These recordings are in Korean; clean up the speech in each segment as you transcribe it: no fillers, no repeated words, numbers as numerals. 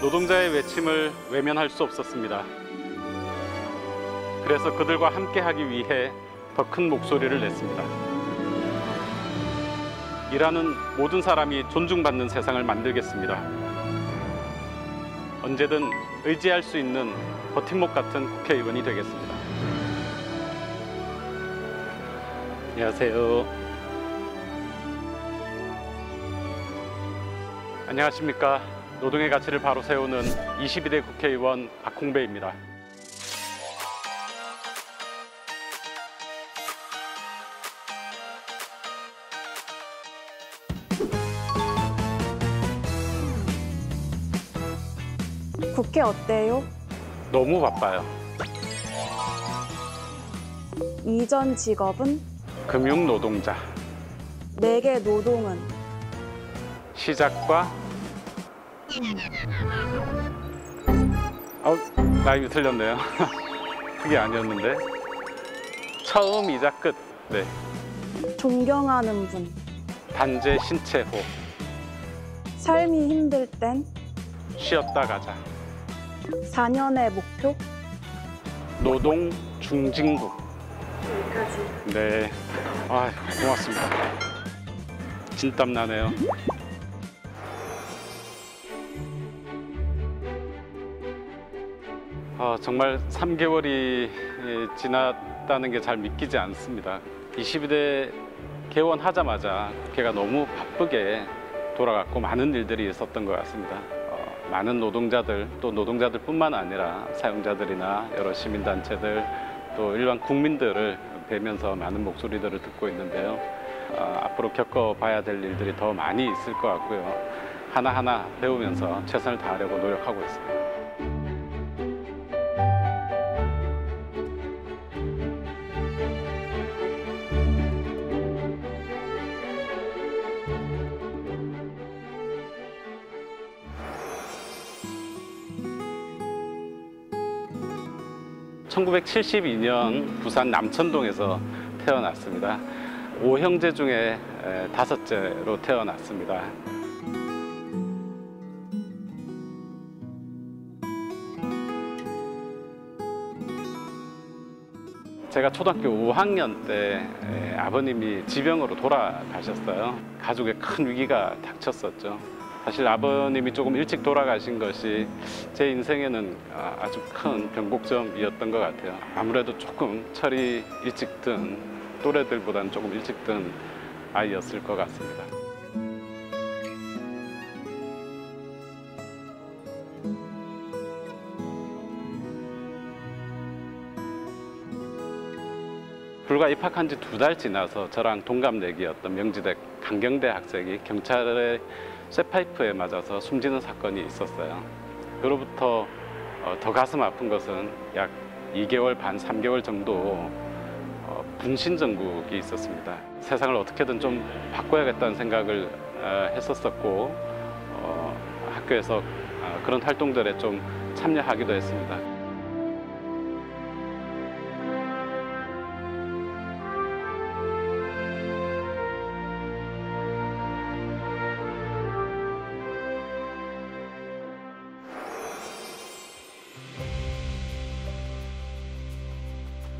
노동자의 외침을 외면할 수 없었습니다. 그래서 그들과 함께하기 위해 더 큰 목소리를 냈습니다. 일하는 모든 사람이 존중받는 세상을 만들겠습니다. 언제든 의지할 수 있는 버팀목 같은 국회의원이 되겠습니다. 안녕하세요. 안녕하십니까. 노동의 가치를 바로 세우는 22대 국회의원 박홍배입니다. 국회 어때요? 너무 바빠요. 이전 직업은? 금융노동자. 내게 노동은? 시작과 나이 틀렸네요. 그게 아니었는데. 처음이자 끝. 네. 존경하는 분. 단재 신채호. 삶이 힘들 땐? 쉬었다 가자. 4년의 목표? 노동 중진국. 여기까지. 네. 아, 고맙습니다. 진땀 나네요. 정말 3개월이 지났다는 게 잘 믿기지 않습니다. 22대 개원하자마자 국회가 너무 바쁘게 돌아갔고 많은 일들이 있었던 것 같습니다. 많은 노동자들, 또 노동자들뿐만 아니라 사용자들이나 여러 시민단체들, 또 일반 국민들을 뵈면서 많은 목소리들을 듣고 있는데요. 앞으로 겪어봐야 될 일들이 더 많이 있을 것 같고요. 하나하나 배우면서 최선을 다하려고 노력하고 있습니다. (1972년) 부산 남천동에서 태어났습니다. 5형제 중에 5째로 태어났습니다. 제가 초등학교 5학년 때 아버님이 지병으로 돌아가셨어요. 가족에 큰 위기가 닥쳤었죠. 사실 아버님이 조금 일찍 돌아가신 것이 제 인생에는 아주 큰 변곡점이었던 것 같아요. 아무래도 조금 철이 일찍 든, 또래들보다는 조금 일찍 든 아이였을 것 같습니다. 불과 입학한 지 2달 지나서 저랑 동갑내기였던 명지대 강경대 학생이 경찰의 쇠파이프에 맞아서 숨지는 사건이 있었어요. 그로부터 더 가슴 아픈 것은 약 2개월 반, 3개월 정도 분신정국이 있었습니다. 세상을 어떻게든 좀 바꿔야겠다는 생각을 했었었고 학교에서 그런 활동들에 좀 참여하기도 했습니다.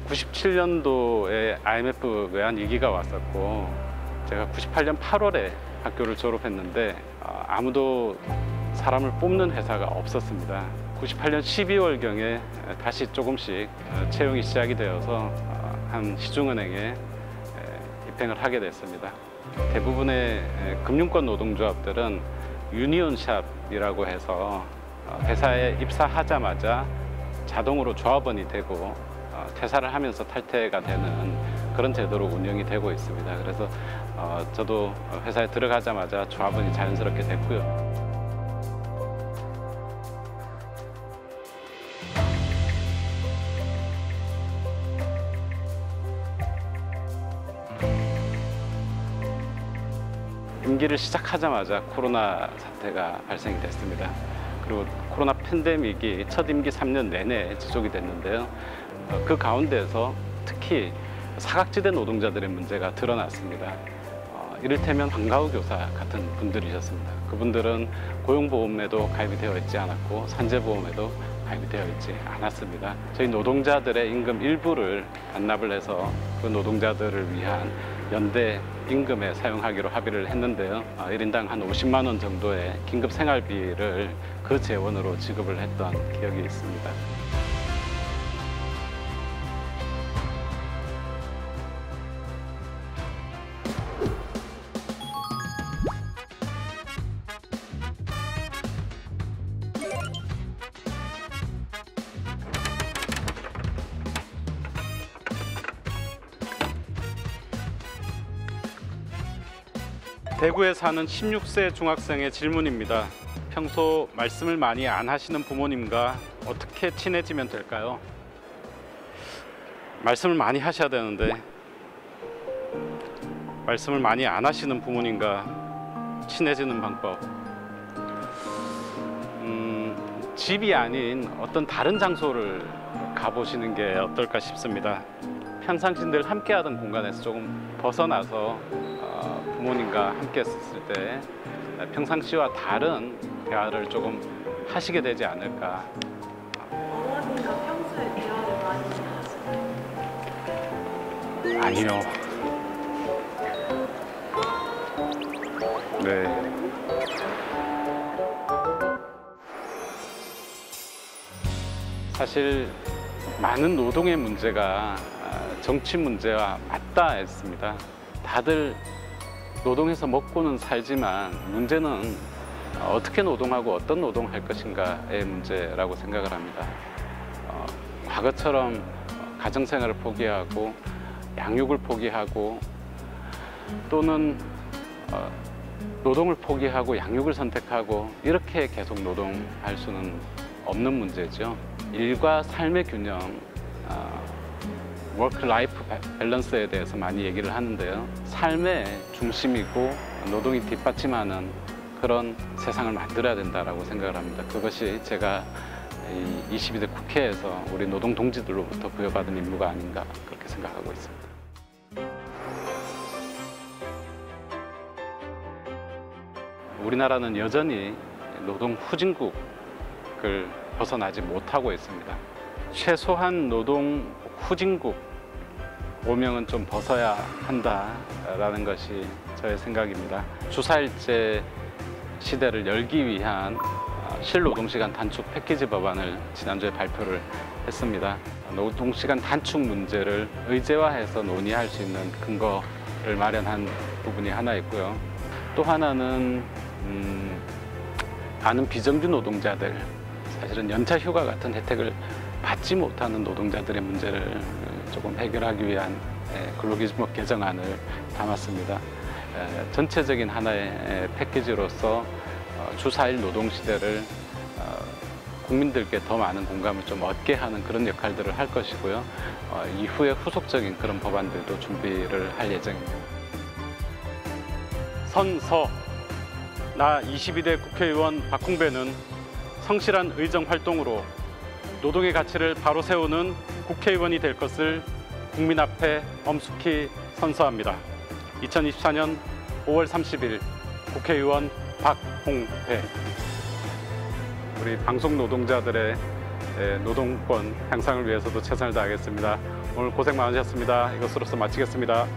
(97년도에) IMF 외환 위기가 왔었고 제가 98년 8월에 학교를 졸업했는데 아무도 사람을 뽑는 회사가 없었습니다. 98년 12월경에 다시 조금씩 채용이 시작이 되어서 한 시중은행에 입행을 하게 됐습니다. 대부분의 금융권 노동조합들은 유니온샵이라고 해서 회사에 입사하자마자 자동으로 조합원이 되고 퇴사를 하면서 탈퇴가 되는 그런 제도로 운영이 되고 있습니다. 그래서 저도 회사에 들어가자마자 조합원이 자연스럽게 됐고요. 임기를 시작하자마자 코로나 사태가 발생이 됐습니다. 그리고 코로나 팬데믹이 첫 임기 3년 내내 지속이 됐는데요. 그 가운데에서 특히 사각지대 노동자들의 문제가 드러났습니다. 이를테면 방과후 교사 같은 분들이셨습니다. 그분들은 고용보험에도 가입이 되어 있지 않았고 산재보험에도 가입이 되어 있지 않았습니다. 저희 노동자들의 임금 일부를 반납을 해서 그 노동자들을 위한 연대 임금에 사용하기로 합의를 했는데요. 1인당 한 50만 원 정도의 긴급 생활비를 그 재원으로 지급을 했던 기억이 있습니다. 대구에 사는 16세 중학생의 질문입니다. 평소 말씀을 많이 안 하시는 부모님과 어떻게 친해지면 될까요? 말씀을 많이 하셔야 되는데 말씀을 많이 안 하시는 부모님과 친해지는 방법, 집이 아닌 어떤 다른 장소를 가보시는 게 어떨까 싶습니다. 평상시 늘 함께 하던 공간에서 조금 벗어나서 부모님과 함께 있었을 때 평상시와 다른 대화를 조금 하시게 되지 않을까. 어머니가 평소에 대화를 많이 하시나요? 아니요. 네. 사실 많은 노동의 문제가 정치 문제와 맞닿아 있습니다. 다들 노동해서 먹고는 살지만 문제는 어떻게 노동하고 어떤 노동을 할 것인가의 문제라고 생각을 합니다. 과거처럼 가정생활을 포기하고 양육을 포기하고 또는 노동을 포기하고 양육을 선택하고 이렇게 계속 노동할 수는 없는 문제죠. 일과 삶의 균형, 워크-라이프 밸런스에 대해서 많이 얘기를 하는데요. 삶의 중심이고 노동이 뒷받침하는 그런 세상을 만들어야 된다고 생각을 합니다. 그것이 제가 22대 국회에서 우리 노동 동지들로부터 부여받은 임무가 아닌가 그렇게 생각하고 있습니다. 우리나라는 여전히 노동 후진국을 벗어나지 못하고 있습니다. 최소한 노동 후진국 오명은 좀 벗어야 한다라는 것이 저의 생각입니다. 주4일제 시대를 열기 위한 실노동시간 단축 패키지 법안을 지난주에 발표를 했습니다. 노동시간 단축 문제를 의제화해서 논의할 수 있는 근거를 마련한 부분이 하나 있고요. 또 하나는 많은 비정규 노동자들, 사실은 연차 휴가 같은 혜택을 받지 못하는 노동자들의 문제를 조금 해결하기 위한 근로기준법 개정안을 담았습니다. 전체적인 하나의 패키지로서 주 4일 노동시대를 국민들께 더 많은 공감을 좀 얻게 하는 그런 역할들을 할 것이고요. 이후에 후속적인 그런 법안들도 준비를 할 예정입니다. 선서. 나 22대 국회의원 박홍배는 성실한 의정 활동으로 노동의 가치를 바로 세우는 국회의원이 될 것을 국민 앞에 엄숙히 선서합니다. 2024년 5월 30일 국회의원 박홍배. 우리 방송 노동자들의 노동권 향상을 위해서도 최선을 다하겠습니다. 오늘 고생 많으셨습니다. 이것으로서 마치겠습니다.